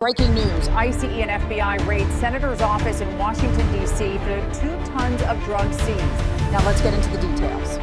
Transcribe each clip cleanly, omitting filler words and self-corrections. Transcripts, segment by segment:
Breaking news, ICE and FBI raid Senator's office in Washington, D.C. for 2 tons of drugs seized. Now let's get into the details.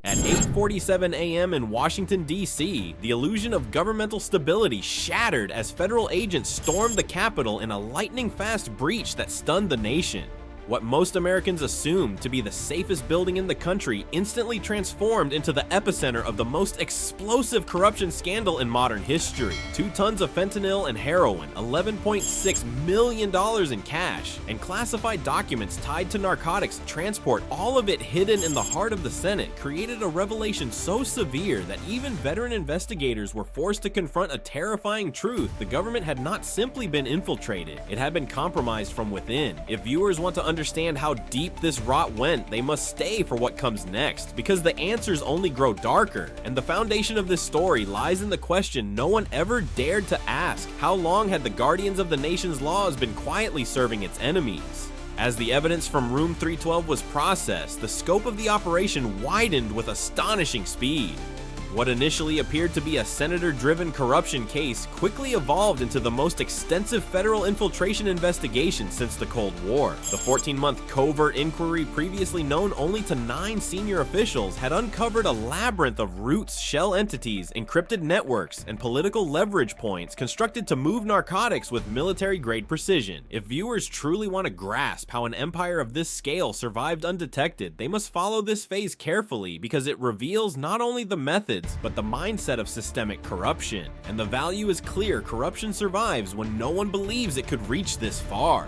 At 8:47 a.m. in Washington, D.C., the illusion of governmental stability shattered as federal agents stormed the Capitol in a lightning-fast breach that stunned the nation. What most Americans assumed to be the safest building in the country instantly transformed into the epicenter of the most explosive corruption scandal in modern history. 2 tons of fentanyl and heroin, $11.6 million in cash, and classified documents tied to narcotics transport, all of it hidden in the heart of the Senate, created a revelation so severe that even veteran investigators were forced to confront a terrifying truth: the government had not simply been infiltrated, it had been compromised from within. If viewers want to understand how deep this rot went, they must stay for what comes next, because the answers only grow darker. And the foundation of this story lies in the question no one ever dared to ask: how long had the guardians of the nation's laws been quietly serving its enemies? As the evidence from Room 312 was processed, the scope of the operation widened with astonishing speed. What initially appeared to be a senator-driven corruption case quickly evolved into the most extensive federal infiltration investigation since the Cold War. The 14-month covert inquiry, previously known only to 9 senior officials, had uncovered a labyrinth of roots, shell entities, encrypted networks, and political leverage points constructed to move narcotics with military-grade precision. If viewers truly want to grasp how an empire of this scale survived undetected, they must follow this phase carefully, because it reveals not only the methods, but the mindset of systemic corruption. And the value is clear: corruption survives when no one believes it could reach this far.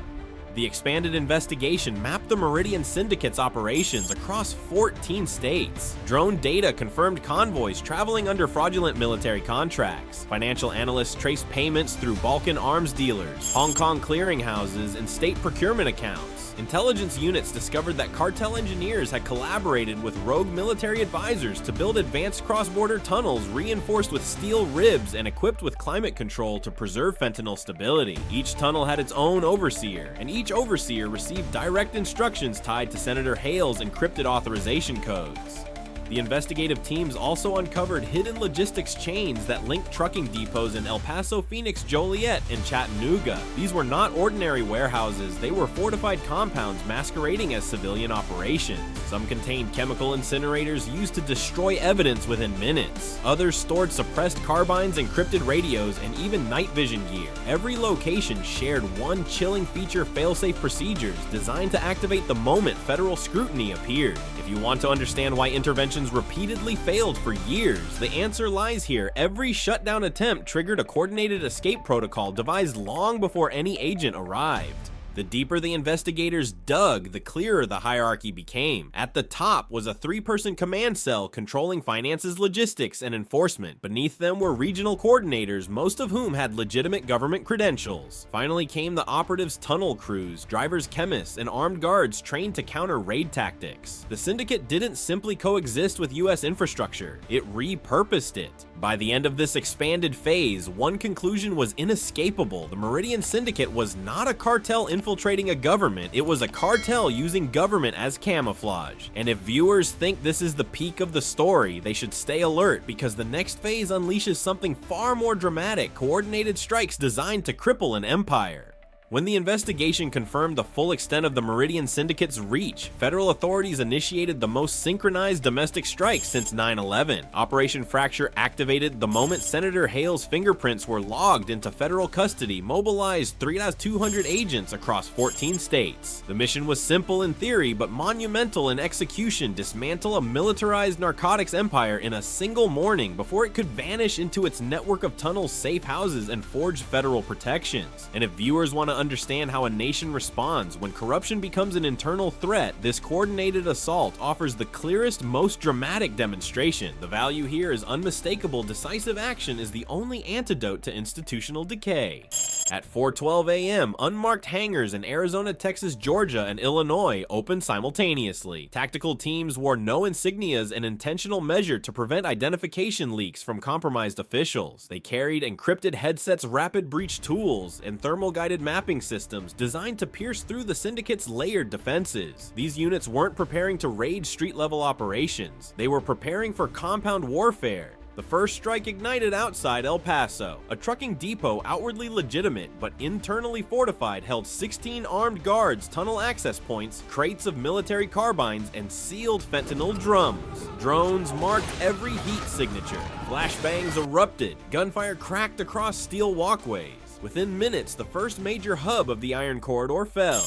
The expanded investigation mapped the Meridian Syndicate's operations across 14 states. Drone data confirmed convoys traveling under fraudulent military contracts. Financial analysts traced payments through Balkan arms dealers, Hong Kong clearinghouses, and state procurement accounts. Intelligence units discovered that cartel engineers had collaborated with rogue military advisors to build advanced cross-border tunnels reinforced with steel ribs and equipped with climate control to preserve fentanyl stability. Each tunnel had its own overseer, and each overseer received direct instructions tied to Senator Hale's encrypted authorization codes. The investigative teams also uncovered hidden logistics chains that linked trucking depots in El Paso, Phoenix, Joliet, and Chattanooga. These were not ordinary warehouses, they were fortified compounds masquerading as civilian operations. Some contained chemical incinerators used to destroy evidence within minutes. Others stored suppressed carbines, encrypted radios, and even night vision gear. Every location shared one chilling feature: failsafe procedures designed to activate the moment federal scrutiny appeared. If you want to understand why interventions repeatedly failed for years, the answer lies here. Every shutdown attempt triggered a coordinated escape protocol devised long before any agent arrived. The deeper the investigators dug, the clearer the hierarchy became. At the top was a 3-person command cell controlling finances, logistics, and enforcement. Beneath them were regional coordinators, most of whom had legitimate government credentials. Finally came the operatives' tunnel crews, drivers, chemists, and armed guards trained to counter raid tactics. The syndicate didn't simply coexist with US infrastructure, it repurposed it. By the end of this expanded phase, one conclusion was inescapable: the Meridian Syndicate was not a cartel infiltrating a government, it was a cartel using government as camouflage. And if viewers think this is the peak of the story, they should stay alert, because the next phase unleashes something far more dramatic: coordinated strikes designed to cripple an empire. When the investigation confirmed the full extent of the Meridian Syndicate's reach, federal authorities initiated the most synchronized domestic strike since 9/11. Operation Fracture activated the moment Senator Hale's fingerprints were logged into federal custody, mobilized 3,200 agents across 14 states. The mission was simple in theory, but monumental in execution: dismantle a militarized narcotics empire in a single morning before it could vanish into its network of tunnels, safe houses, and forged federal protections. And if viewers want to understand how a nation responds when corruption becomes an internal threat, this coordinated assault offers the clearest, most dramatic demonstration. The value here is unmistakable: decisive action is the only antidote to institutional decay. At 4:12 a.m., unmarked hangars in Arizona, Texas, Georgia, and Illinois opened simultaneously. Tactical teams wore no insignias, an intentional measure to prevent identification leaks from compromised officials. They carried encrypted headsets, rapid breach tools, and thermal-guided mapping systems designed to pierce through the syndicate's layered defenses. These units weren't preparing to raid street-level operations. They were preparing for compound warfare. The first strike ignited outside El Paso. A trucking depot outwardly legitimate but internally fortified held 16 armed guards, tunnel access points, crates of military carbines, and sealed fentanyl drums. Drones marked every heat signature. Flashbangs erupted. Gunfire cracked across steel walkways. Within minutes, the first major hub of the Iron Corridor fell.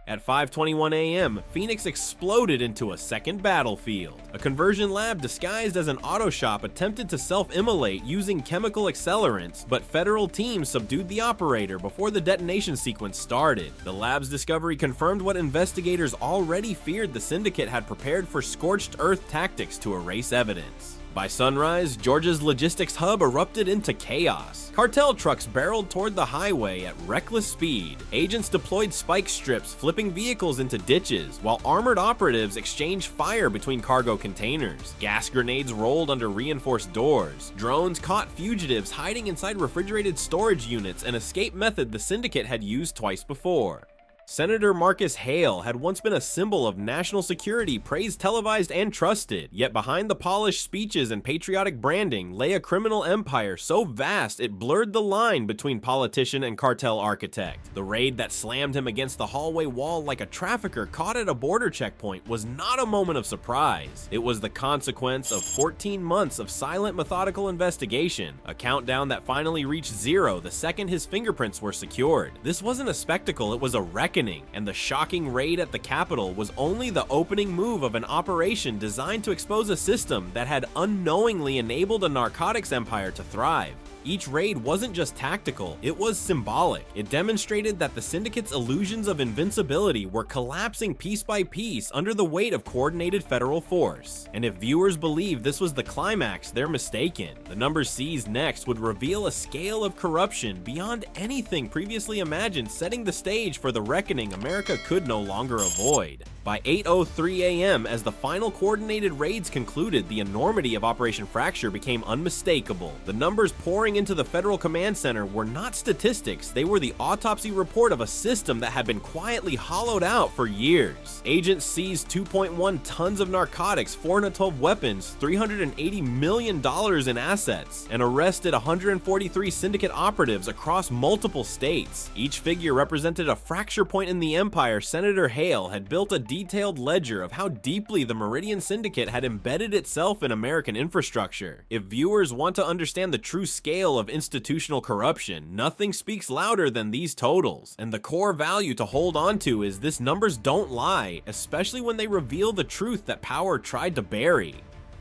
At 5:21 a.m., Phoenix exploded into a second battlefield. A conversion lab disguised as an auto shop attempted to self-immolate using chemical accelerants, but federal teams subdued the operator before the detonation sequence started. The lab's discovery confirmed what investigators already feared: the syndicate had prepared for scorched earth tactics to erase evidence. By sunrise, Georgia's logistics hub erupted into chaos. Cartel trucks barreled toward the highway at reckless speed. Agents deployed spike strips, flipping vehicles into ditches, while armored operatives exchanged fire between cargo containers. Gas grenades rolled under reinforced doors. Drones caught fugitives hiding inside refrigerated storage units, an escape method the syndicate had used twice before. Senator Marcus Hale had once been a symbol of national security, praised, televised, and trusted. Yet behind the polished speeches and patriotic branding lay a criminal empire so vast it blurred the line between politician and cartel architect. The raid that slammed him against the hallway wall like a trafficker caught at a border checkpoint was not a moment of surprise. It was the consequence of 14 months of silent, methodical investigation, a countdown that finally reached zero the second his fingerprints were secured. This wasn't a spectacle, it was a reckoning. And the shocking raid at the Capitol was only the opening move of an operation designed to expose a system that had unknowingly enabled a narcotics empire to thrive. Each raid wasn't just tactical, it was symbolic. It demonstrated that the syndicate's illusions of invincibility were collapsing piece by piece under the weight of coordinated federal force. And if viewers believe this was the climax, they're mistaken. The numbers seized next would reveal a scale of corruption beyond anything previously imagined, setting the stage for the reckoning America could no longer avoid. By 8:03 a.m., as the final coordinated raids concluded, the enormity of Operation Fracture became unmistakable. The numbers pouring into the Federal Command Center were not statistics, they were the autopsy report of a system that had been quietly hollowed out for years. Agents seized 2.1 tons of narcotics, 412 weapons, $380 million in assets, and arrested 143 syndicate operatives across multiple states. Each figure represented a fracture point in the empire. Senator Hale had built a detailed ledger of how deeply the Meridian Syndicate had embedded itself in American infrastructure. If viewers want to understand the true scale of institutional corruption, nothing speaks louder than these totals. And the core value to hold on to is this: numbers don't lie, especially when they reveal the truth that power tried to bury.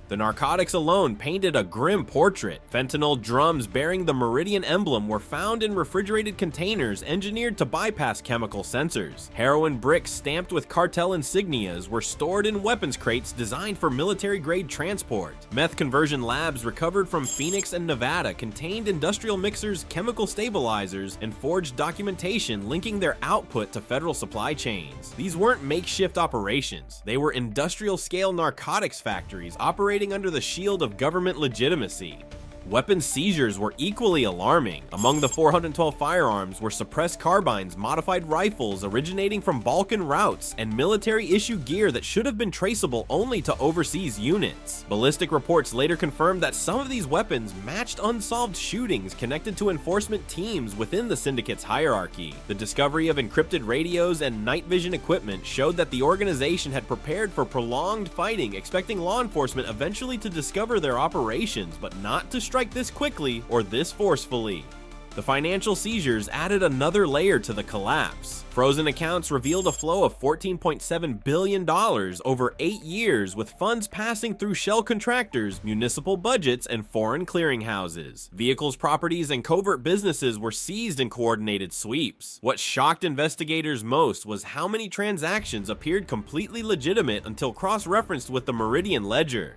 The narcotics alone painted a grim portrait. Fentanyl drums bearing the Meridian emblem were found in refrigerated containers engineered to bypass chemical sensors. Heroin bricks stamped with cartel insignias were stored in weapons crates designed for military-grade transport. Meth conversion labs recovered from Phoenix and Nevada contained industrial mixers, chemical stabilizers, and forged documentation linking their output to federal supply chains. These weren't makeshift operations. They were industrial-scale narcotics factories operating under the shield of government legitimacy. Weapon seizures were equally alarming. Among the 412 firearms were suppressed carbines, modified rifles originating from Balkan routes, and military-issue gear that should have been traceable only to overseas units. Ballistic reports later confirmed that some of these weapons matched unsolved shootings connected to enforcement teams within the syndicate's hierarchy. The discovery of encrypted radios and night vision equipment showed that the organization had prepared for prolonged fighting, expecting law enforcement eventually to discover their operations, but not to strike this quickly or this forcefully. The financial seizures added another layer to the collapse. Frozen accounts revealed a flow of $14.7 billion over 8 years, with funds passing through shell contractors, municipal budgets, and foreign clearinghouses. Vehicles, properties, and covert businesses were seized in coordinated sweeps. What shocked investigators most was how many transactions appeared completely legitimate until cross-referenced with the Meridian ledger.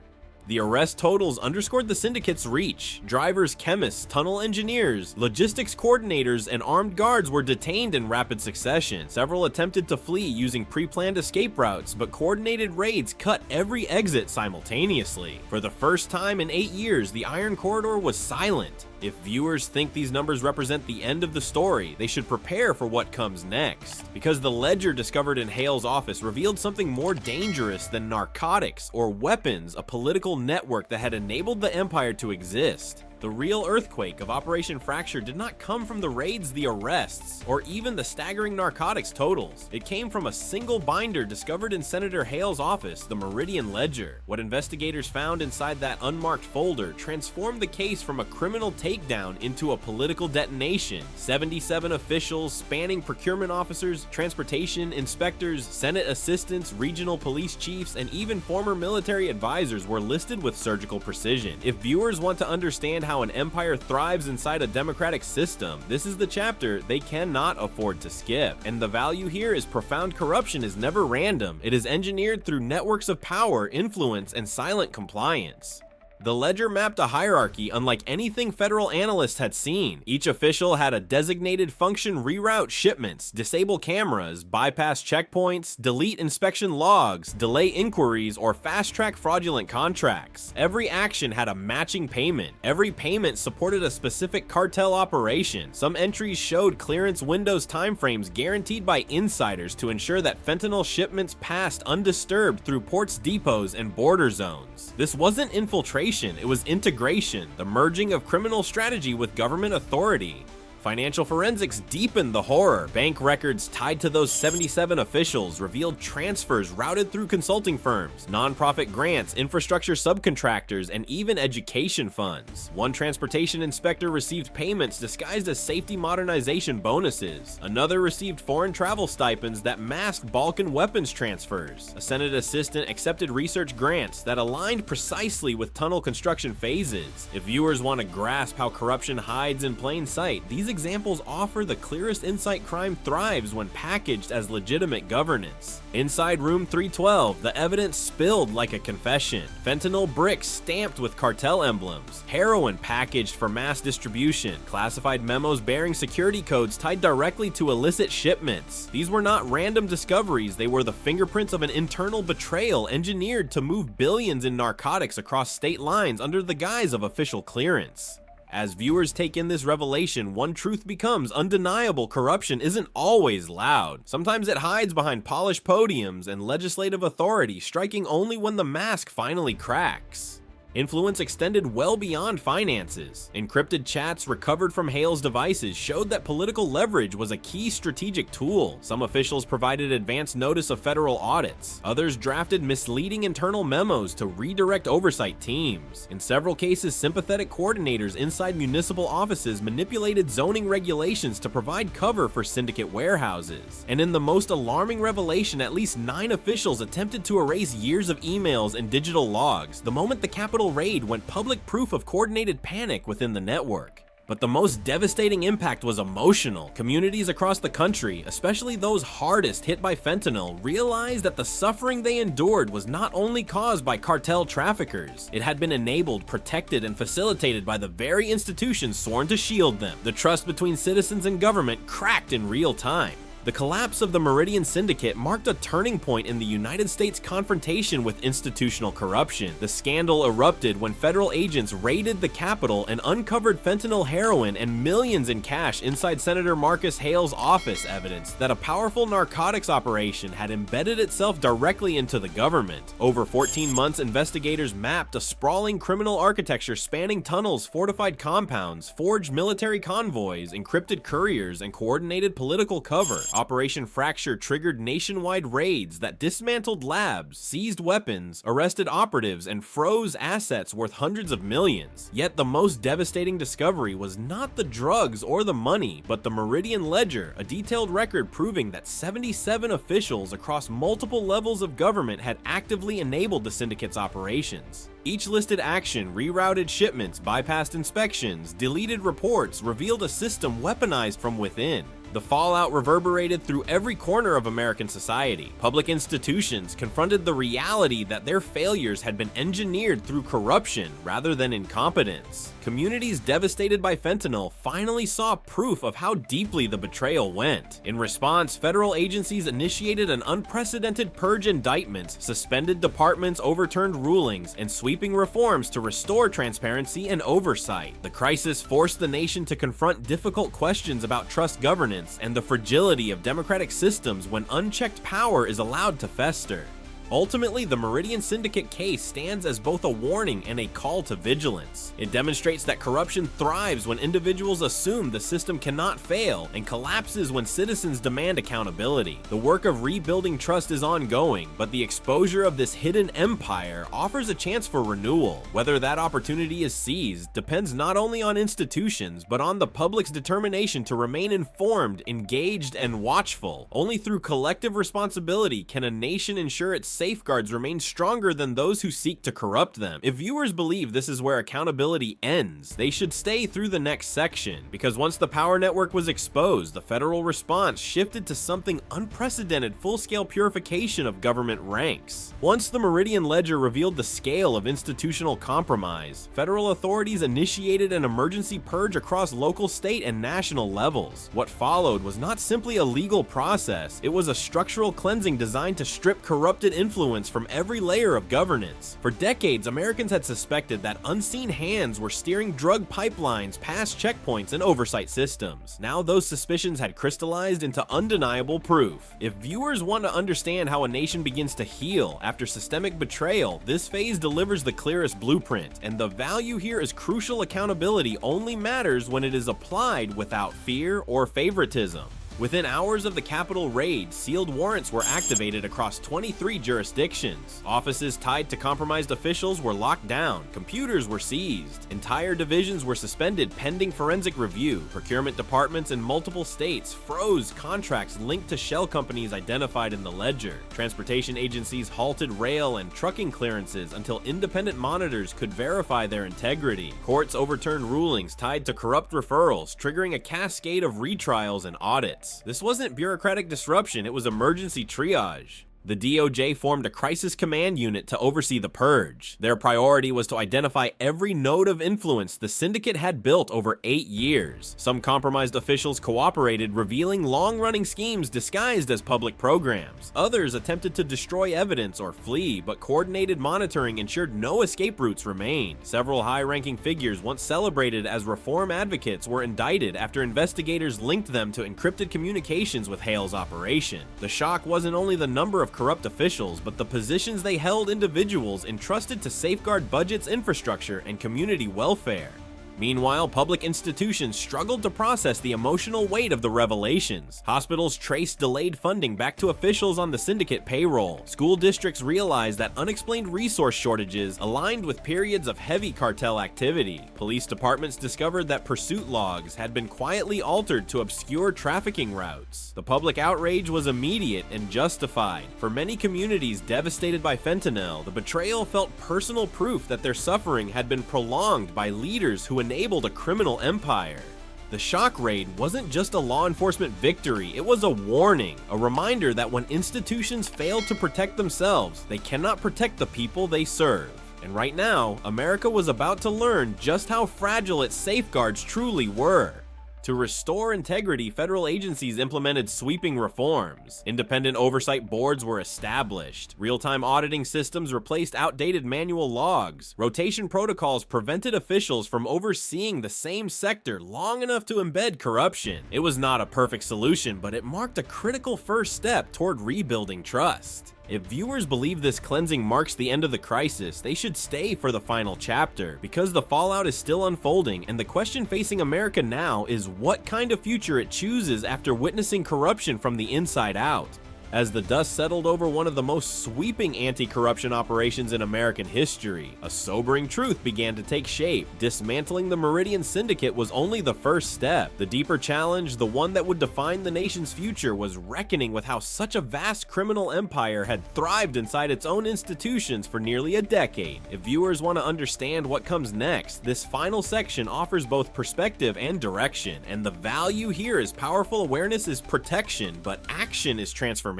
The arrest totals underscored the syndicate's reach. Drivers, chemists, tunnel engineers, logistics coordinators, and armed guards were detained in rapid succession. Several attempted to flee using pre-planned escape routes, but coordinated raids cut every exit simultaneously. For the first time in 8 years, the Iron Corridor was silent. If viewers think these numbers represent the end of the story, they should prepare for what comes next. Because the ledger discovered in Hale's office revealed something more dangerous than narcotics or weapons, a political network that had enabled the empire to exist. The real earthquake of Operation Fracture did not come from the raids, the arrests, or even the staggering narcotics totals. It came from a single binder discovered in Senator Hale's office, the Meridian Ledger. What investigators found inside that unmarked folder transformed the case from a criminal takedown into a political detonation. 77 officials spanning procurement officers, transportation inspectors, Senate assistants, regional police chiefs, and even former military advisors were listed with surgical precision. If viewers want to understand how an empire thrives inside a democratic system, this is the chapter they cannot afford to skip. And the value here is profound corruption is never random. It is engineered through networks of power, influence, and silent compliance. The ledger mapped a hierarchy unlike anything federal analysts had seen. Each official had a designated function: reroute shipments, disable cameras, bypass checkpoints, delete inspection logs, delay inquiries, or fast-track fraudulent contracts. Every action had a matching payment. Every payment supported a specific cartel operation. Some entries showed clearance windows timeframes guaranteed by insiders to ensure that fentanyl shipments passed undisturbed through ports, depots, and border zones. This wasn't infiltration. It was integration, the merging of criminal strategy with government authority. Financial forensics deepened the horror. Bank records tied to those 77 officials revealed transfers routed through consulting firms, nonprofit grants, infrastructure subcontractors, and even education funds. One transportation inspector received payments disguised as safety modernization bonuses. Another received foreign travel stipends that masked Balkan weapons transfers. A Senate assistant accepted research grants that aligned precisely with tunnel construction phases. If viewers want to grasp how corruption hides in plain sight, these examples offer the clearest insight. Crime thrives when packaged as legitimate governance. Inside room 312, the evidence spilled like a confession. Fentanyl bricks stamped with cartel emblems, heroin packaged for mass distribution, classified memos bearing security codes tied directly to illicit shipments. These were not random discoveries, they were the fingerprints of an internal betrayal engineered to move billions in narcotics across state lines under the guise of official clearance. As viewers take in this revelation, one truth becomes undeniable: corruption isn't always loud. Sometimes it hides behind polished podiums and legislative authority, striking only when the mask finally cracks. Influence extended well beyond finances. Encrypted chats recovered from Hale's devices showed that political leverage was a key strategic tool. Some officials provided advance notice of federal audits. Others drafted misleading internal memos to redirect oversight teams. In several cases, sympathetic coordinators inside municipal offices manipulated zoning regulations to provide cover for syndicate warehouses. And in the most alarming revelation, at least 9 officials attempted to erase years of emails and digital logs the moment the Capitol raid went public, proof of coordinated panic within the network. But the most devastating impact was emotional. Communities across the country, especially those hardest hit by fentanyl, realized that the suffering they endured was not only caused by cartel traffickers. It had been enabled, protected, and facilitated by the very institutions sworn to shield them. The trust between citizens and government cracked in real time. The collapse of the Meridian Syndicate marked a turning point in the United States' confrontation with institutional corruption. The scandal erupted when federal agents raided the Capitol and uncovered fentanyl, heroin, and millions in cash inside Senator Marcus Hale's office, evidence that a powerful narcotics operation had embedded itself directly into the government. Over 14 months, investigators mapped a sprawling criminal architecture spanning tunnels, fortified compounds, forged military convoys, encrypted couriers, and coordinated political cover. Operation Fracture triggered nationwide raids that dismantled labs, seized weapons, arrested operatives, and froze assets worth hundreds of millions. Yet the most devastating discovery was not the drugs or the money, but the Meridian Ledger, a detailed record proving that 77 officials across multiple levels of government had actively enabled the syndicate's operations. Each listed action rerouted shipments, bypassed inspections, deleted reports, revealed a system weaponized from within. The fallout reverberated through every corner of American society. Public institutions confronted the reality that their failures had been engineered through corruption rather than incompetence. Communities devastated by fentanyl finally saw proof of how deeply the betrayal went. In response, federal agencies initiated an unprecedented purge indictments, suspended departments, overturned rulings, and sweeping reforms to restore transparency and oversight. The crisis forced the nation to confront difficult questions about trust governance and the fragility of democratic systems when unchecked power is allowed to fester. Ultimately, the Meridian Syndicate case stands as both a warning and a call to vigilance. It demonstrates that corruption thrives when individuals assume the system cannot fail and collapses when citizens demand accountability. The work of rebuilding trust is ongoing, but the exposure of this hidden empire offers a chance for renewal. Whether that opportunity is seized depends not only on institutions, but on the public's determination to remain informed, engaged, and watchful. Only through collective responsibility can a nation ensure its safeguards remain stronger than those who seek to corrupt them. If viewers believe this is where accountability ends, they should stay through the next section, because once the power network was exposed, the federal response shifted to something unprecedented: full-scale purification of government ranks. Once the Meridian Ledger revealed the scale of institutional compromise, federal authorities initiated an emergency purge across local, state, and national levels. What followed was not simply a legal process, it was a structural cleansing designed to strip corrupted influence from every layer of governance. For decades, Americans had suspected that unseen hands were steering drug pipelines past checkpoints and oversight systems. Now those suspicions had crystallized into undeniable proof. If viewers want to understand how a nation begins to heal after systemic betrayal, this phase delivers the clearest blueprint, and the value here is crucial. Accountability only matters when it is applied without fear or favoritism. Within hours of the Capitol raid, sealed warrants were activated across 23 jurisdictions. Offices tied to compromised officials were locked down. Computers were seized. Entire divisions were suspended pending forensic review. Procurement departments in multiple states froze contracts linked to shell companies identified in the ledger. Transportation agencies halted rail and trucking clearances until independent monitors could verify their integrity. Courts overturned rulings tied to corrupt referrals, triggering a cascade of retrials and audits. This wasn't bureaucratic disruption, it was emergency triage. The DOJ formed a crisis command unit to oversee the purge. Their priority was to identify every node of influence the syndicate had built over 8 years. Some compromised officials cooperated, revealing long-running schemes disguised as public programs. Others attempted to destroy evidence or flee, but coordinated monitoring ensured no escape routes remained. Several high-ranking figures once celebrated as reform advocates were indicted after investigators linked them to encrypted communications with Hale's operation. The shock wasn't only the number of corrupt officials, but the positions they held individuals entrusted to safeguard budgets, infrastructure, and community welfare. Meanwhile, public institutions struggled to process the emotional weight of the revelations. Hospitals traced delayed funding back to officials on the syndicate payroll. School districts realized that unexplained resource shortages aligned with periods of heavy cartel activity. Police departments discovered that pursuit logs had been quietly altered to obscure trafficking routes. The public outrage was immediate and justified. For many communities devastated by fentanyl, the betrayal felt personal proof that their suffering had been prolonged by leaders who enabled a criminal empire. The shock raid wasn't just a law enforcement victory, it was a warning, a reminder that when institutions fail to protect themselves, they cannot protect the people they serve. And right now, America was about to learn just how fragile its safeguards truly were. To restore integrity, federal agencies implemented sweeping reforms. Independent oversight boards were established. Real-time auditing systems replaced outdated manual logs. Rotation protocols prevented officials from overseeing the same sector long enough to embed corruption. It was not a perfect solution, but it marked a critical first step toward rebuilding trust. If viewers believe this cleansing marks the end of the crisis, they should stay for the final chapter, because the fallout is still unfolding, and the question facing America now is what kind of future it chooses after witnessing corruption from the inside out. As the dust settled over one of the most sweeping anti-corruption operations in American history, a sobering truth began to take shape. Dismantling the Meridian Syndicate was only the first step. The deeper challenge, the one that would define the nation's future, was reckoning with how such a vast criminal empire had thrived inside its own institutions for nearly a decade. If viewers want to understand what comes next, this final section offers both perspective and direction, and the value here is powerful awareness is protection, but action is transformation.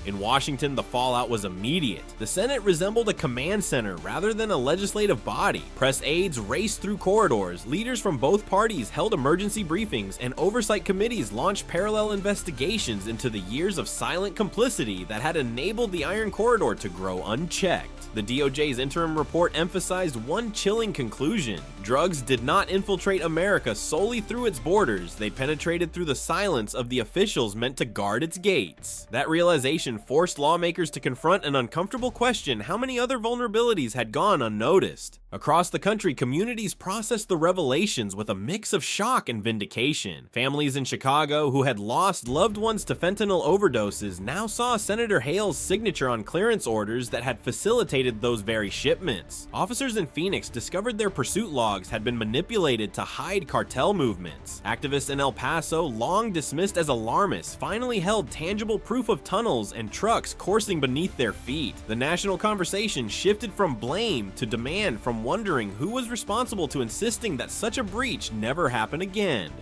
In Washington, the fallout was immediate. The Senate resembled a command center rather than a legislative body. Press aides raced through corridors, leaders from both parties held emergency briefings, and oversight committees launched parallel investigations into the years of silent complicity that had enabled the Iron Corridor to grow unchecked. The DOJ's interim report emphasized one chilling conclusion: drugs did not infiltrate America solely through its borders, they penetrated through the silence of the officials meant to guard its gates. That realization forced lawmakers to confront an uncomfortable question: how many other vulnerabilities had gone unnoticed? Across the country, communities processed the revelations with a mix of shock and vindication. Families in Chicago who had lost loved ones to fentanyl overdoses now saw Senator Hale's signature on clearance orders that had facilitated those very shipments. Officers in Phoenix discovered their pursuit logs had been manipulated to hide cartel movements. Activists in El Paso, long dismissed as alarmists, finally held tangible proof of tunnels and trucks coursing beneath their feet. The national conversation shifted from blame to demand, from wondering who was responsible to insisting that such a breach never happen again.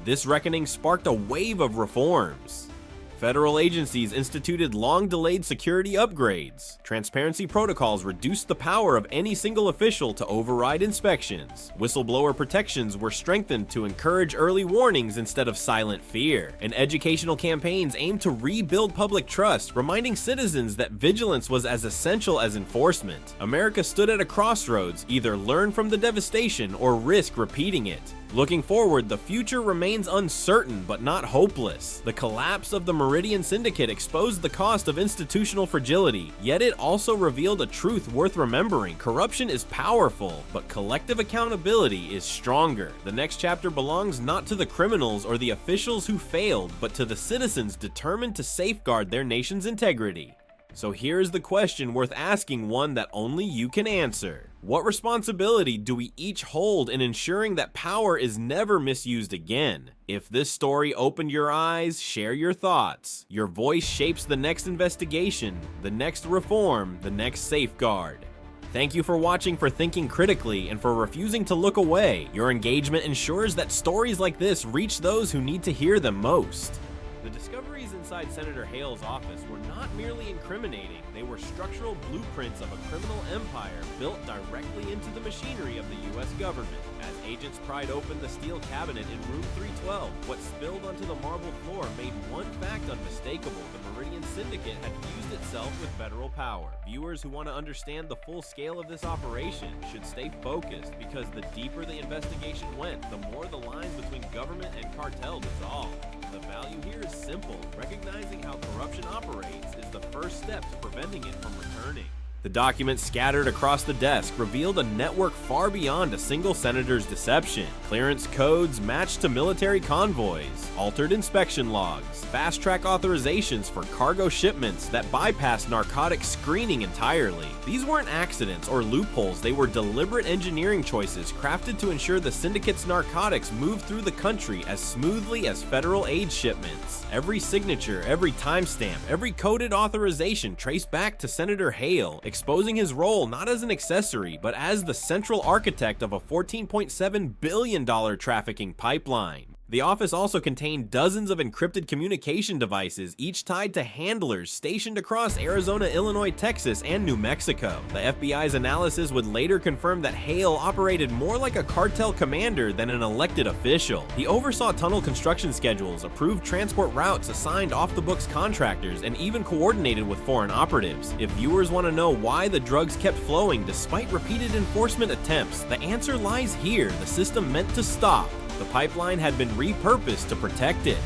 This reckoning sparked a wave of reforms. Federal agencies instituted long-delayed security upgrades. Transparency protocols reduced the power of any single official to override inspections. Whistleblower protections were strengthened to encourage early warnings instead of silent fear. And educational campaigns aimed to rebuild public trust, reminding citizens that vigilance was as essential as enforcement. America stood at a crossroads: either learn from the devastation or risk repeating it. Looking forward, the future remains uncertain but not hopeless. The collapse of the Meridian Syndicate exposed the cost of institutional fragility, yet it also revealed a truth worth remembering: corruption is powerful, but collective accountability is stronger. The next chapter belongs not to the criminals or the officials who failed, but to the citizens determined to safeguard their nation's integrity. So here's the question worth asking, one that only you can answer. What responsibility do we each hold in ensuring that power is never misused again? If this story opened your eyes, share your thoughts. Your voice shapes the next investigation, the next reform, the next safeguard. Thank you for watching, for thinking critically, and for refusing to look away. Your engagement ensures that stories like this reach those who need to hear them most. The discoveries inside Senator Hale's office were not merely incriminating, they were structural blueprints of a criminal empire built directly into the machinery of the U.S. government. As agents pried open the steel cabinet in room 312, what spilled onto the marble floor made one fact unmistakable: the Meridian Syndicate had fused itself with federal power. Viewers who want to understand the full scale of this operation should stay focused, because the deeper the investigation went, the more the lines between government and cartel dissolved. The value here is simple: recognizing how corruption operates is the first step to preventing it from returning. The documents scattered across the desk revealed a network far beyond a single senator's deception. Clearance codes matched to military convoys, altered inspection logs, fast-track authorizations for cargo shipments that bypassed narcotic screening entirely. These weren't accidents or loopholes, they were deliberate engineering choices crafted to ensure the syndicate's narcotics moved through the country as smoothly as federal aid shipments. Every signature, every timestamp, every coded authorization traced back to Senator Hale, exposing his role not as an accessory, but as the central architect of a $14.7 billion trafficking pipeline. The office also contained dozens of encrypted communication devices, each tied to handlers stationed across Arizona, Illinois, Texas, and New Mexico. The FBI's analysis would later confirm that Hale operated more like a cartel commander than an elected official. He oversaw tunnel construction schedules, approved transport routes, assigned off-the-books contractors, and even coordinated with foreign operatives. If viewers want to know why the drugs kept flowing despite repeated enforcement attempts, the answer lies here: the system meant to stop. The pipeline had been repurposed to protect it.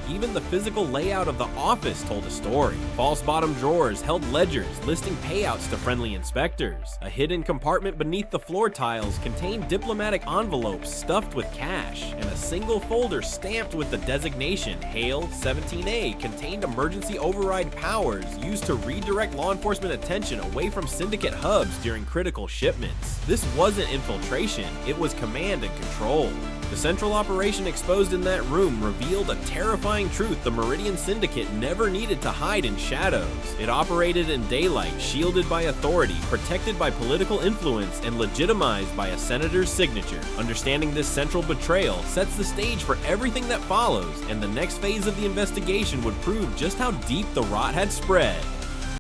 Even the physical layout of the office told a story. False bottom drawers held ledgers listing payouts to friendly inspectors. A hidden compartment beneath the floor tiles contained diplomatic envelopes stuffed with cash, and a single folder stamped with the designation Hale 17A contained emergency override powers used to redirect law enforcement attention away from syndicate hubs during critical shipments. This wasn't infiltration, it was command and control. The central operation exposed in that room revealed a terrifying truth the Meridian Syndicate never needed to hide in shadows. It operated in daylight, shielded by authority, protected by political influence, and legitimized by a senator's signature. Understanding this central betrayal sets the stage for everything that follows, and the next phase of the investigation would prove just how deep the rot had spread.